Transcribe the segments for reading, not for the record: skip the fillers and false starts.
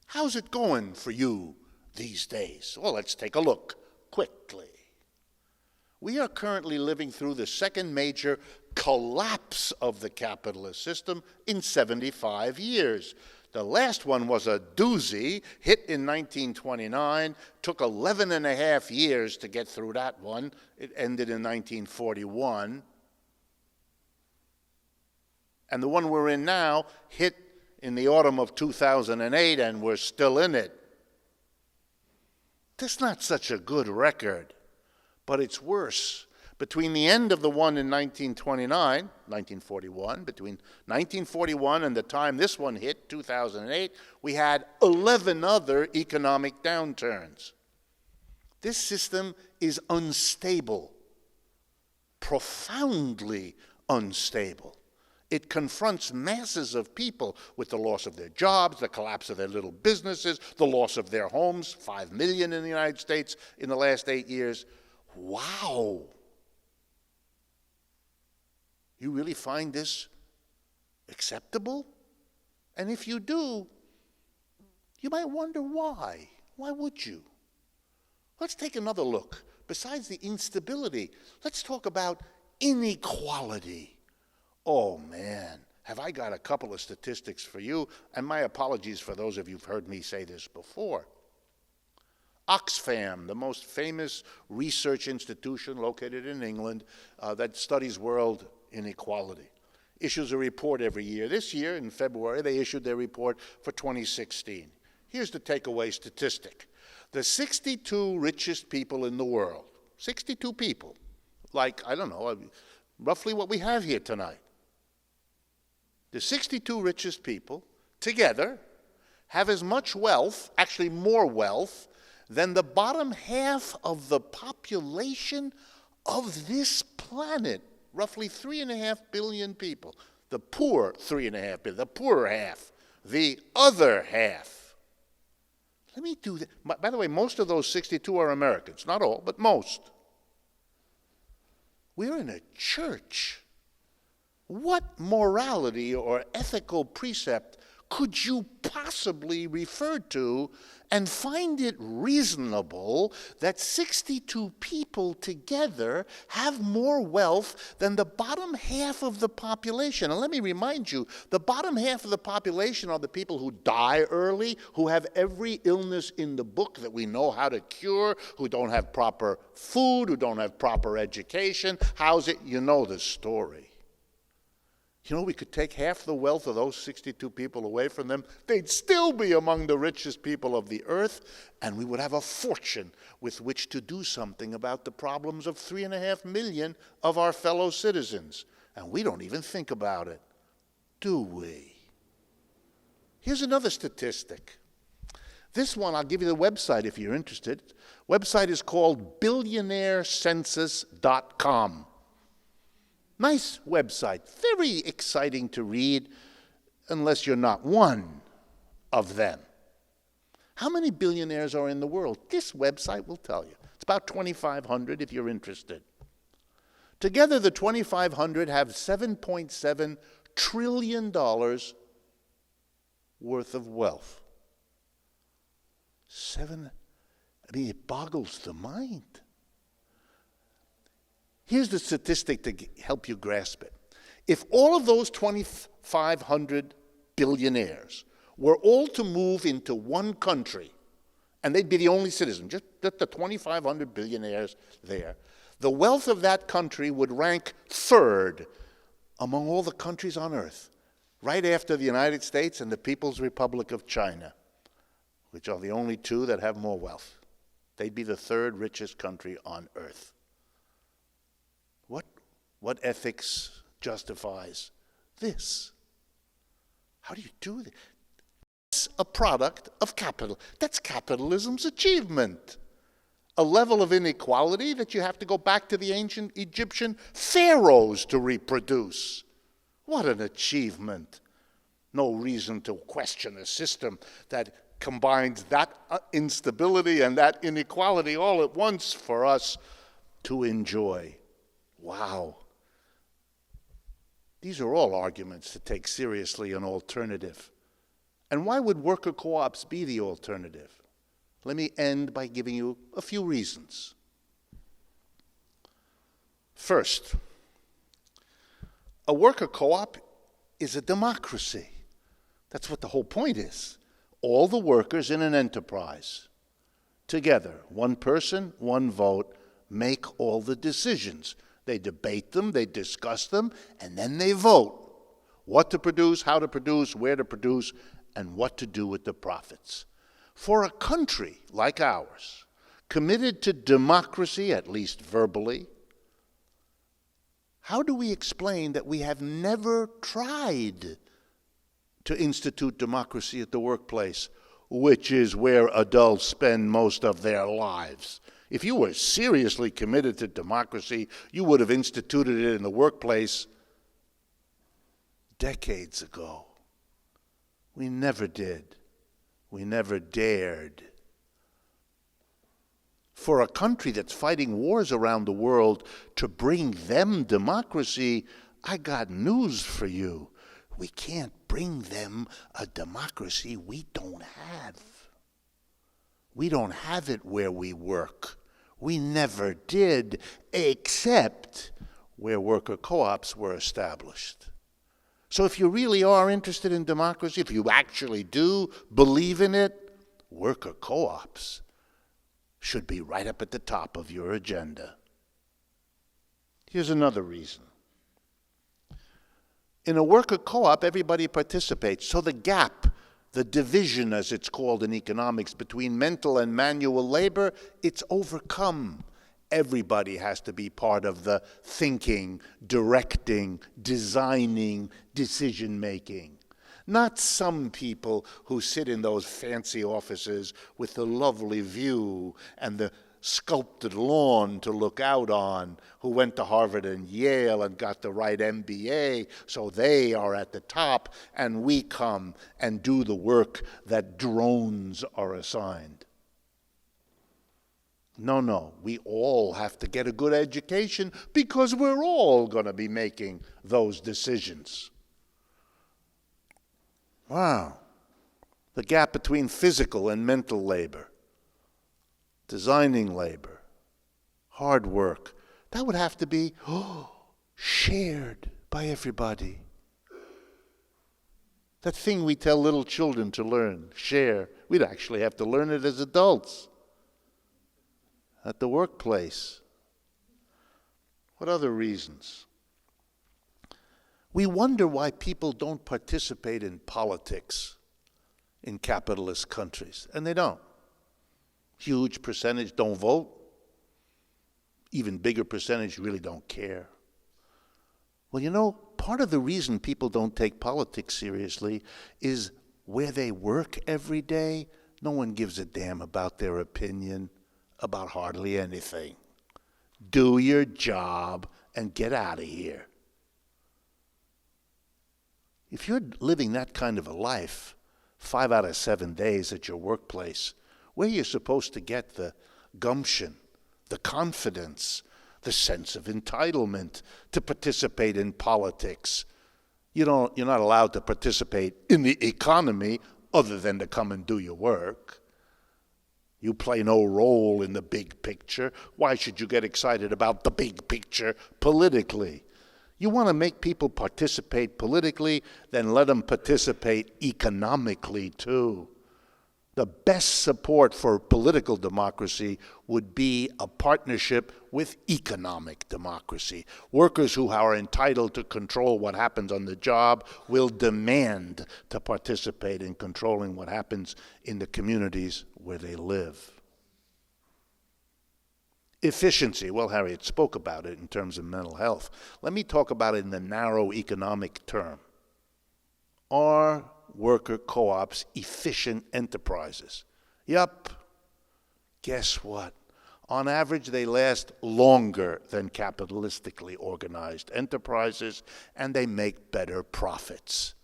How's it going for you these days? Well, let's take a look quickly. We are currently living through the second major collapse of the capitalist system in 75 years. The last one was a doozy, hit in 1929, took 11 and a half years to get through that one. It ended in 1941. And the one we're in now hit in the autumn of 2008, and we're still in it. That's not such a good record, but it's worse. Between the end of the one in 1941, between 1941 and the time this one hit, 2008, we had 11 other economic downturns. This system is unstable, profoundly unstable. It confronts masses of people with the loss of their jobs, the collapse of their little businesses, the loss of their homes, 5 million in the United States in the last 8 years. Wow. You really find this acceptable? And if you do, you might wonder why. Why would you? Let's take another look. Besides the instability, let's talk about inequality. Oh man, have I got a couple of statistics for you, and my apologies for those of you who've heard me say this before. Oxfam, the most famous research institution located in England that studies world inequality, issues a report every year. This year, in February, they issued their report for 2016. Here's the takeaway statistic. The 62 richest people in the world, 62 people, like, I don't know, roughly what we have here tonight. The 62 richest people together have as much wealth, actually more wealth, than the bottom half of the population of this planet. Roughly 3.5 billion people. The poor 3.5 billion, the poorer half, the other half. Let me do that. By the way, most of those 62 are Americans. Not all, but most. We're in a church. What morality or ethical precept could you possibly refer to and find it reasonable that 62 people together have more wealth than the bottom half of the population? And let me remind you, the bottom half of the population are the people who die early, who have every illness in the book that we know how to cure, who don't have proper food, who don't have proper education. How's it? You know the story. You know, we could take half the wealth of those 62 people away from them. They'd still be among the richest people of the earth, and we would have a fortune with which to do something about the problems of 3.5 million of our fellow citizens. And we don't even think about it, do we? Here's another statistic. This one, I'll give you the website if you're interested. Website is called billionairecensus.com. Nice website, very exciting to read, unless you're not one of them. How many billionaires are in the world? This website will tell you. It's about 2,500 if you're interested. Together, the 2,500 have $7.7 trillion worth of wealth. It boggles the mind. Here's the statistic to help you grasp it. If all of those 2,500 billionaires were all to move into one country, and they'd be the only citizen, just the 2,500 billionaires there, the wealth of that country would rank third among all the countries on earth, right after the United States and the People's Republic of China, which are the only two that have more wealth. They'd be the third richest country on earth. What ethics justifies this? How do you do this? It's a product of capital. That's capitalism's achievement. A level of inequality that you have to go back to the ancient Egyptian pharaohs to reproduce. What an achievement. No reason to question a system that combines that instability and that inequality all at once for us to enjoy. Wow. These are all arguments to take seriously an alternative. And why would worker co-ops be the alternative? Let me end by giving you a few reasons. First, a worker co-op is a democracy. That's what the whole point is. All the workers in an enterprise, together, one person, one vote, make all the decisions. They debate them, they discuss them, and then they vote. What to produce, how to produce, where to produce, and what to do with the profits. For a country like ours, committed to democracy, at least verbally, how do we explain that we have never tried to institute democracy at the workplace, which is where adults spend most of their lives? If you were seriously committed to democracy, you would have instituted it in the workplace decades ago. We never did. We never dared. For a country that's fighting wars around the world to bring them democracy, I got news for you. We can't bring them a democracy we don't have. We don't have it where we work. We never did, except where worker co-ops were established. So if you really are interested in democracy, if you actually do believe in it, worker co-ops should be right up at the top of your agenda. Here's another reason. In a worker co-op, everybody participates, so the gap, the division as it's called in economics, between mental and manual labor, it's overcome. Everybody has to be part of the thinking, directing, designing, decision-making. Not some people who sit in those fancy offices with the lovely view and the sculpted lawn to look out on, who went to Harvard and Yale and got the right MBA, so they are at the top, and we come and do the work that drones are assigned. No, we all have to get a good education because we're all going to be making those decisions. Wow. The gap between physical and mental labor, designing labor, hard work, that would have to be shared by everybody. That thing we tell little children to learn, share, we'd actually have to learn it as adults at the workplace. What other reasons? We wonder why people don't participate in politics in capitalist countries, and they don't. Huge percentage don't vote. Even bigger percentage really don't care. Well, you know, part of the reason people don't take politics seriously is where they work every day, no one gives a damn about their opinion about hardly anything. Do your job and get out of here. If you're living that kind of a life, 5 out of 7 days at your workplace, where you're supposed to get the gumption, the confidence, the sense of entitlement to participate in politics. You're not allowed to participate in the economy other than to come and do your work. You play no role in the big picture. Why should you get excited about the big picture politically? You want to make people participate politically, then let them participate economically too. The best support for political democracy would be a partnership with economic democracy. Workers who are entitled to control what happens on the job will demand to participate in controlling what happens in the communities where they live. Efficiency. Well, Harriet spoke about it in terms of mental health. Let me talk about it in the narrow economic term. Are worker co-ops efficient enterprises? Yup. Guess what? On average, they last longer than capitalistically organized enterprises, and they make better profits.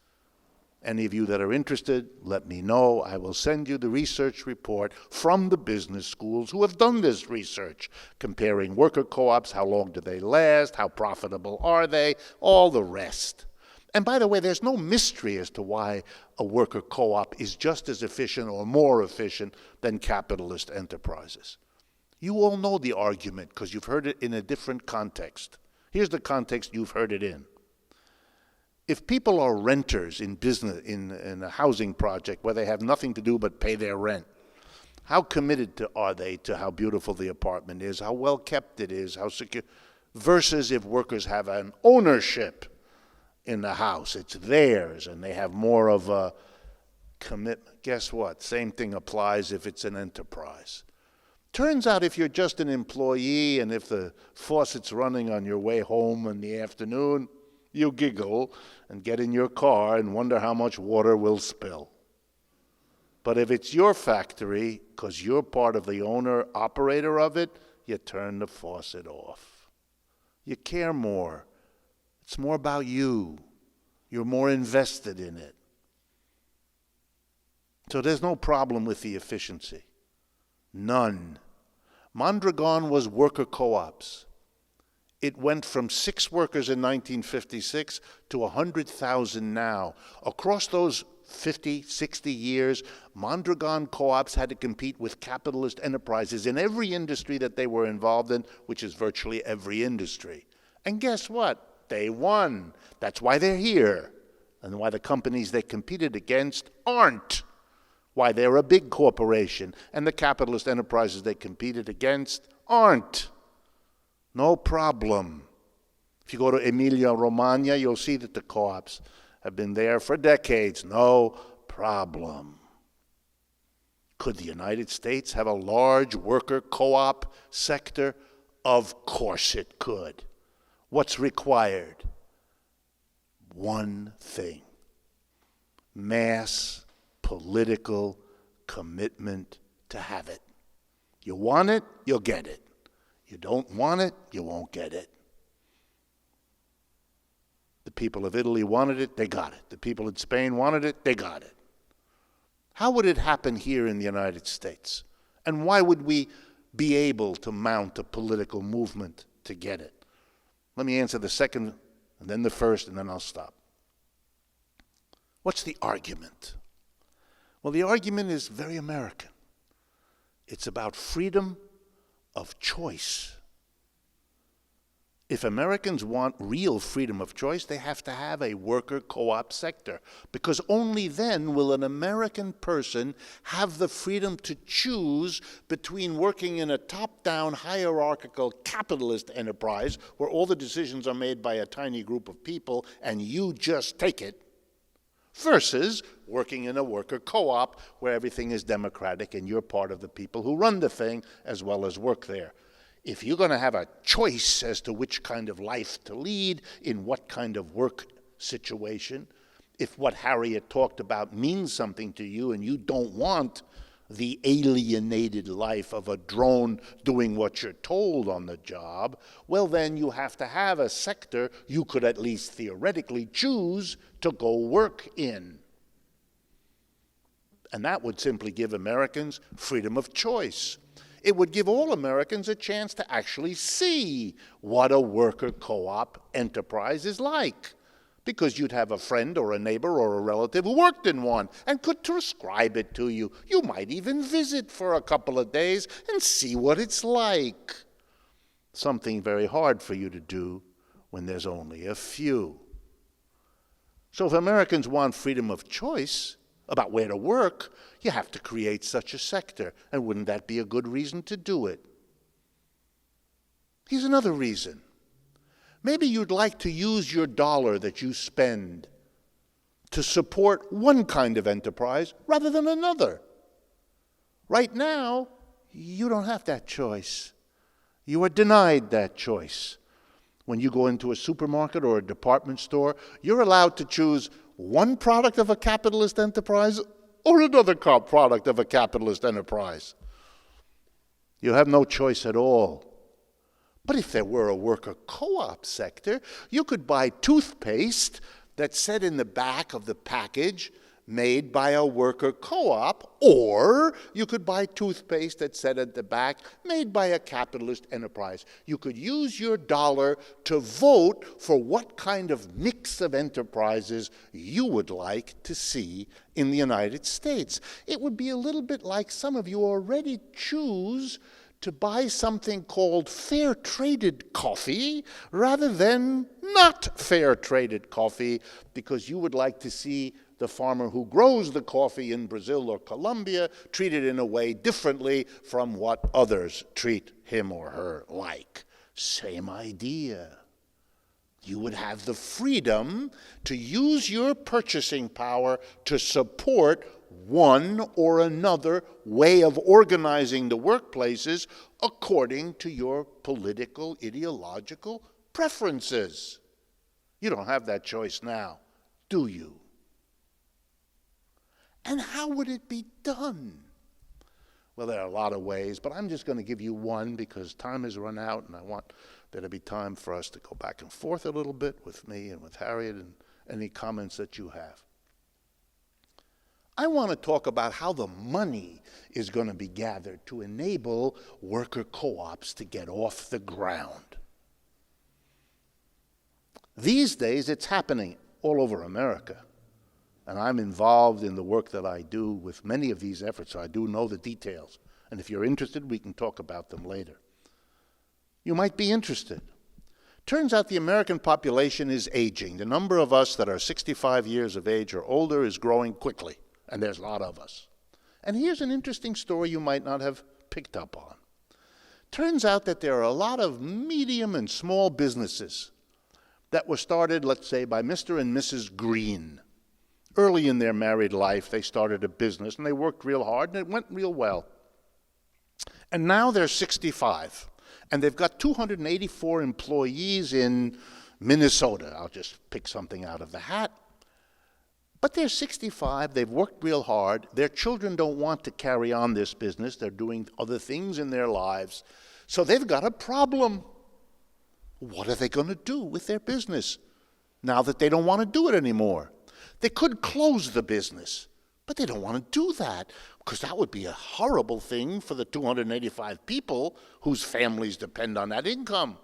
Any of you that are interested, let me know. I will send you the research report from the business schools who have done this research, comparing worker co-ops, how long do they last, how profitable are they, all the rest. And by the way, there's no mystery as to why a worker co-op is just as efficient or more efficient than capitalist enterprises. You all know the argument because you've heard it in a different context. Here's the context you've heard it in. If people are renters in business, in a housing project where they have nothing to do but pay their rent, how committed are they to how beautiful the apartment is, how well kept it is, how secure, versus if workers have an ownership in the house, it's theirs, and they have more of a commitment. Guess what? Same thing applies if it's an enterprise. Turns out if you're just an employee and if the faucet's running on your way home in the afternoon, you giggle and get in your car and wonder how much water will spill. But if it's your factory, because you're part of the owner-operator of it, you turn the faucet off. You care more. It's more about you. You're more invested in it. So there's no problem with the efficiency. None. Mondragon was worker co-ops. It went from 6 workers in 1956 to 100,000 now. Across those 50, 60 years, Mondragon co-ops had to compete with capitalist enterprises in every industry that they were involved in, which is virtually every industry. And guess what? They won. That's why they're here, and why the companies they competed against aren't. Why they're a big corporation, and the capitalist enterprises they competed against aren't. No problem. If you go to Emilia-Romagna, you'll see that the co-ops have been there for decades. No problem. Could the United States have a large worker co-op sector? Of course it could. What's required? One thing: mass political commitment to have it. You want it, you'll get it. You don't want it, you won't get it. The people of Italy wanted it, they got it. The people in Spain wanted it, they got it. How would it happen here in the United States? And why would we be able to mount a political movement to get it? Let me answer the second, and then the first, and then I'll stop. What's the argument? Well, the argument is very American. It's about freedom of choice. If Americans want real freedom of choice, they have to have a worker co-op sector, because only then will an American person have the freedom to choose between working in a top-down hierarchical capitalist enterprise where all the decisions are made by a tiny group of people and you just take it, versus working in a worker co-op where everything is democratic and you're part of the people who run the thing as well as work there. If you're going to have a choice as to which kind of life to lead, in what kind of work situation, if what Harriet talked about means something to you and you don't want the alienated life of a drone doing what you're told on the job, well, then you have to have a sector you could at least theoretically choose to go work in. And that would simply give Americans freedom of choice. It would give all Americans a chance to actually see what a worker co-op enterprise is like, because you'd have a friend or a neighbor or a relative who worked in one and could describe it to you. You might even visit for a couple of days and see what it's like. Something very hard for you to do when there's only a few. So if Americans want freedom of choice about where to work, you have to create such a sector. And wouldn't that be a good reason to do it? Here's another reason. Maybe you'd like to use your dollar that you spend to support one kind of enterprise rather than another. Right now, you don't have that choice. You are denied that choice. When you go into a supermarket or a department store, you're allowed to choose one product of a capitalist enterprise or another product of a capitalist enterprise. You have no choice at all. But if there were a worker co-op sector, you could buy toothpaste that said in the back of the package, made by a worker co-op, or you could buy toothpaste that said at the back, made by a capitalist enterprise. You could use your dollar to vote for what kind of mix of enterprises you would like to see in the United States. It would be a little bit like some of you already choose to buy something called fair-traded coffee rather than not fair-traded coffee because you would like to see the farmer who grows the coffee in Brazil or Colombia treated in a way differently from what others treat him or her like. Same idea. You would have the freedom to use your purchasing power to support one or another way of organizing the workplaces according to your political, ideological preferences. You don't have that choice now, do you? And how would it be done? Well, there are a lot of ways, but I'm just going to give you one because time has run out, and I want there to be time for us to go back and forth a little bit with me and with Harriet and any comments that you have. I want to talk about how the money is going to be gathered to enable worker co-ops to get off the ground. These days, it's happening all over America. And I'm involved in the work that I do with many of these efforts, so I do know the details. And if you're interested, we can talk about them later. You might be interested. Turns out the American population is aging. The number of us that are 65 years of age or older is growing quickly, and there's a lot of us. And here's an interesting story you might not have picked up on. Turns out that there are a lot of medium and small businesses that were started, let's say, by Mr. and Mrs. Green. Early in their married life, they started a business, and they worked real hard, and it went real well. And now they're 65, and they've got 284 employees in Minnesota. I'll just pick something out of the hat. But they're 65, they've worked real hard, their children don't want to carry on this business, they're doing other things in their lives, so they've got a problem. What are they going to do with their business now that they don't want to do it anymore? They could close the business, but they don't want to do that because that would be a horrible thing for the 285 people whose families depend on that income.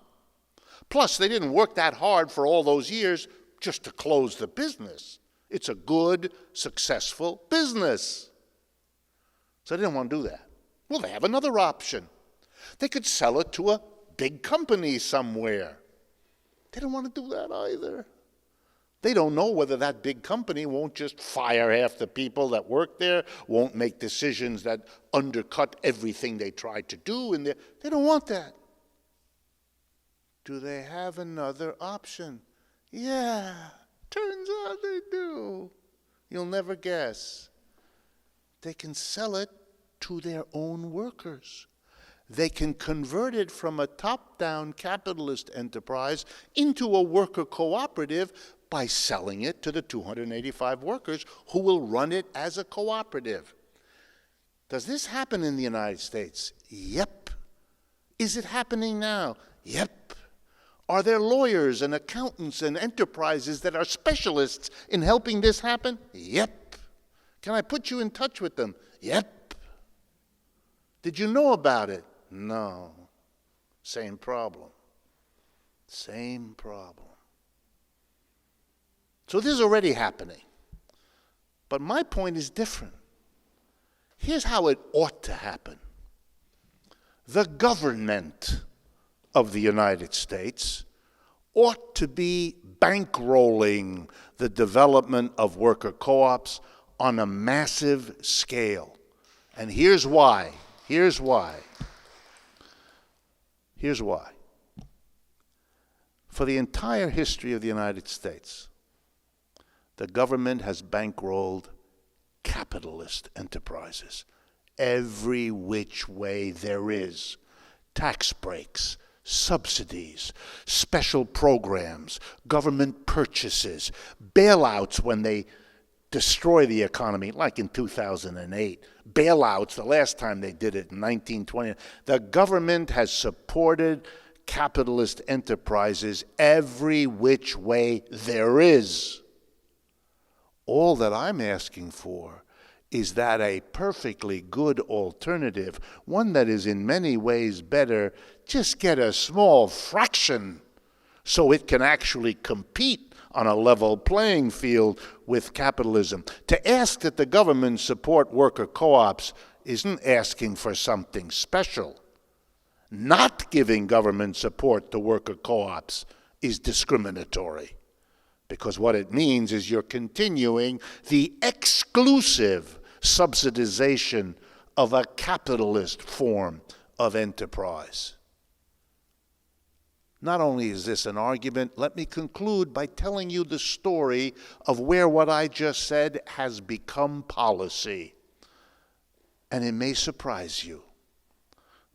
Plus, they didn't work that hard for all those years just to close the business. It's a good, successful business. So they didn't want to do that. Well, they have another option. They could sell it to a big company somewhere. They don't want to do that either. They don't know whether that big company won't just fire half the people that work there, won't make decisions that undercut everything they tried to do. And they don't want that. Do they have another option? Yeah, turns out they do. You'll never guess. They can sell it to their own workers. They can convert it from a top-down capitalist enterprise into a worker cooperative by selling it to the 285 workers who will run it as a cooperative. Does this happen in the United States? Yep. Is it happening now? Yep. Are there lawyers and accountants and enterprises that are specialists in helping this happen? Yep. Can I put you in touch with them? Yep. Did you know about it? No. Same problem. Same problem. So this is already happening. But my point is different. Here's how it ought to happen. The government of the United States ought to be bankrolling the development of worker co-ops on a massive scale. And here's why. Here's why. Here's why. For the entire history of the United States, the government has bankrolled capitalist enterprises every which way there is. Tax breaks, subsidies, special programs, government purchases, bailouts when they destroy the economy, like in 2008. Bailouts, the last time they did it in 1920. The government has supported capitalist enterprises every which way there is. All that I'm asking for is that a perfectly good alternative, one that is in many ways better, just get a small fraction so it can actually compete on a level playing field with capitalism. To ask that the government support worker co-ops isn't asking for something special. Not giving government support to worker co-ops is discriminatory, because what it means is you're continuing the exclusive subsidization of a capitalist form of enterprise. Not only is this an argument, let me conclude by telling you the story of where what I just said has become policy. And it may surprise you.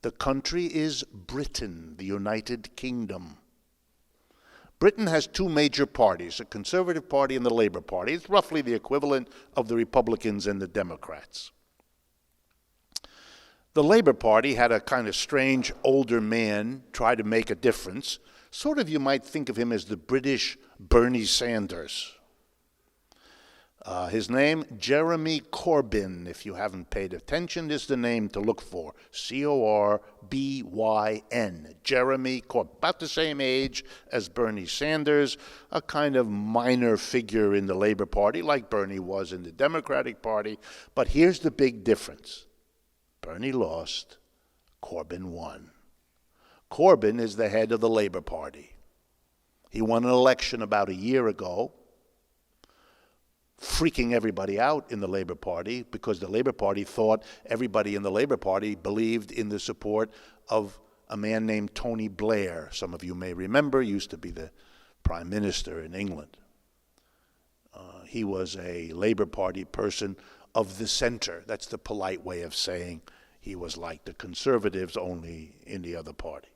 The country is Britain, the United Kingdom. Britain has two major parties, a Conservative Party and the Labour Party. It's roughly the equivalent of the Republicans and the Democrats. The Labour Party had a kind of strange older man try to make a difference. Sort of, you might think of him as the British Bernie Sanders. His name, Jeremy Corbyn, if you haven't paid attention, is the name to look for. C-O-R-B-Y-N, Jeremy Corbyn. About the same age as Bernie Sanders, a kind of minor figure in the Labour Party, like Bernie was in the Democratic Party. But here's the big difference. Bernie lost, Corbyn won. Corbyn is the head of the Labour Party. He won an election about a year ago, freaking everybody out in the Labour Party because the Labour Party thought everybody in the Labour Party believed in the support of a man named Tony Blair. Some of you may remember, used to be the Prime Minister in England. He was a Labour Party person of the center. That's the polite way of saying he was like the Conservatives, only in the other party.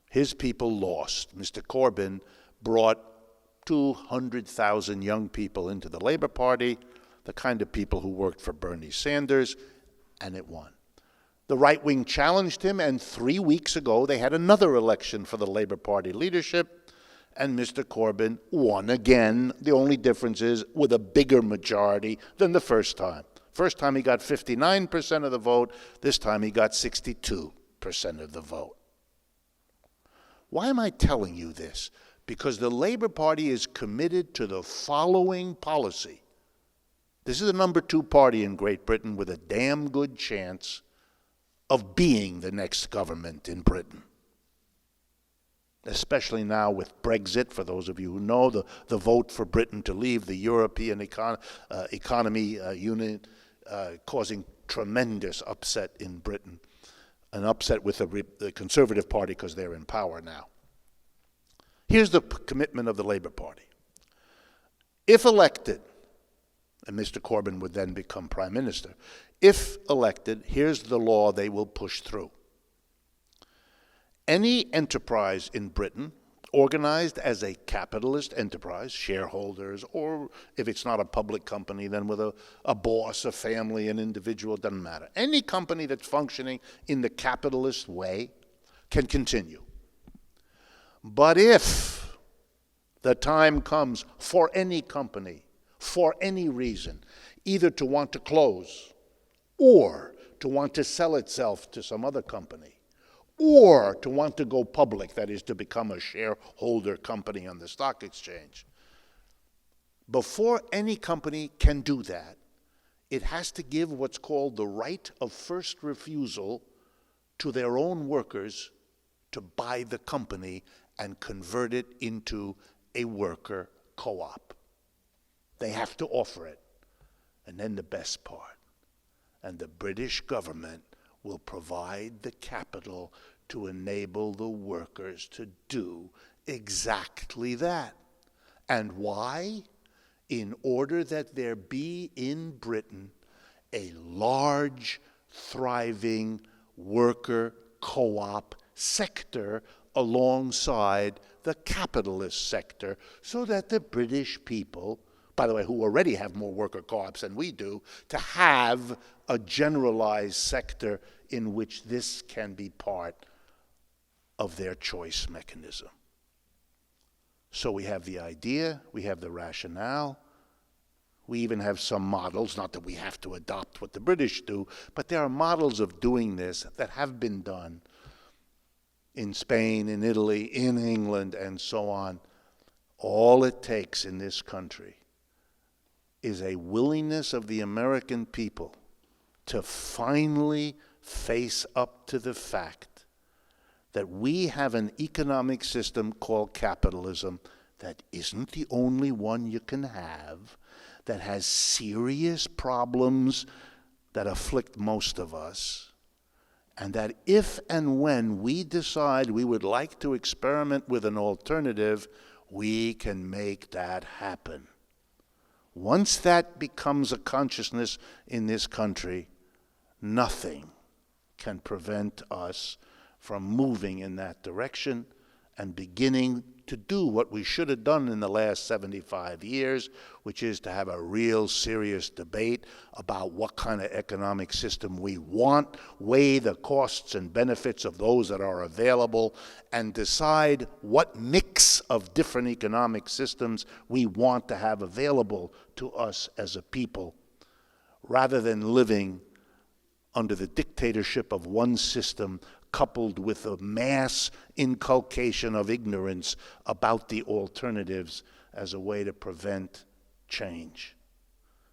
His people lost. Mr. Corbyn brought 200,000 young people into the Labour Party, the kind of people who worked for Bernie Sanders, and it won. The right wing challenged him, and 3 weeks ago they had another election for the Labour Party leadership, and Mr. Corbyn won again. The only difference is with a bigger majority than the first time. First time he got 59% of the vote. This time he got 62% of the vote. Why am I telling you this? Because the Labour Party is committed to the following policy. This is the number 2 party in Great Britain with a damn good chance of being the next government in Britain. Especially now with Brexit, for those of you who know, the vote for Britain to leave the European economy union causing tremendous upset in Britain, an upset with the Conservative Party because they're in power now. Here's the commitment of the Labour Party. If elected, and Mr. Corbyn would then become Prime Minister, if elected, here's the law they will push through. Any enterprise in Britain organized as a capitalist enterprise, shareholders, or if it's not a public company, then with a boss, a family, an individual, doesn't matter. Any company that's functioning in the capitalist way can continue. But if the time comes for any company, for any reason, either to want to close or to want to sell itself to some other company, or to want to go public, that is, to become a shareholder company on the stock exchange. Before any company can do that, it has to give what's called the right of first refusal to their own workers to buy the company and convert it into a worker co-op. They have to offer it. And then the best part. And the British government will provide the capital to enable the workers to do exactly that. And why? In order that there be in Britain a large, thriving worker co-op sector alongside the capitalist sector, so that the British people, by the way, who already have more worker co-ops than we do, to have a generalized sector in which this can be part of their choice mechanism. So we have the idea, we have the rationale, we even have some models, not that we have to adopt what the British do, but there are models of doing this that have been done in Spain, in Italy, in England, and so on. All it takes in this country is a willingness of the American people to finally face up to the fact that we have an economic system called capitalism that isn't the only one you can have, that has serious problems that afflict most of us, and that if and when we decide we would like to experiment with an alternative, we can make that happen. Once that becomes a consciousness in this country, nothing can prevent us from moving in that direction and beginning to do what we should have done in the last 75 years, which is to have a real serious debate about what kind of economic system we want, weigh the costs and benefits of those that are available, and decide what mix of different economic systems we want to have available to us as a people, rather than living under the dictatorship of one system coupled with a mass inculcation of ignorance about the alternatives as a way to prevent change.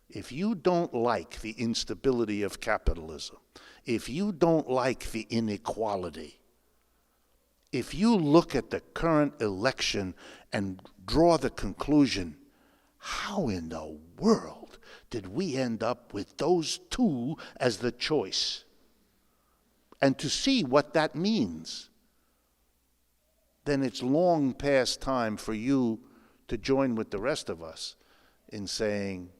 If you don't like the instability of capitalism, if you don't like the inequality, if you look at the current election and draw the conclusion, how in the world did we end up with those two as the choice? And to see what that means, then it's long past time for you to join with the rest of us in saying,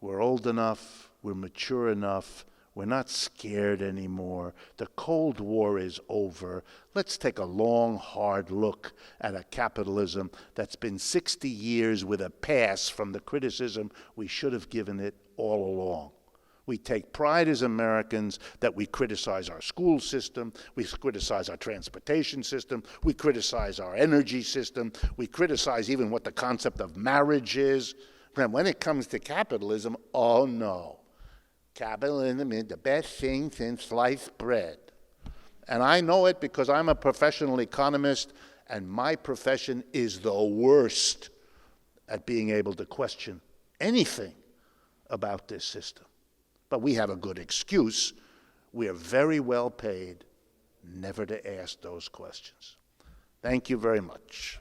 we're old enough, we're mature enough, we're not scared anymore, the Cold War is over, let's take a long, hard look at a capitalism that's been 60 years with a pass from the criticism we should have given it all along. We take pride as Americans that we criticize our school system, we criticize our transportation system, we criticize our energy system, we criticize even what the concept of marriage is. And when it comes to capitalism, oh no. Capitalism is the best thing since sliced bread. And I know it because I'm a professional economist, and my profession is the worst at being able to question anything about this system. But we have a good excuse. We are very well paid never to ask those questions. Thank you very much.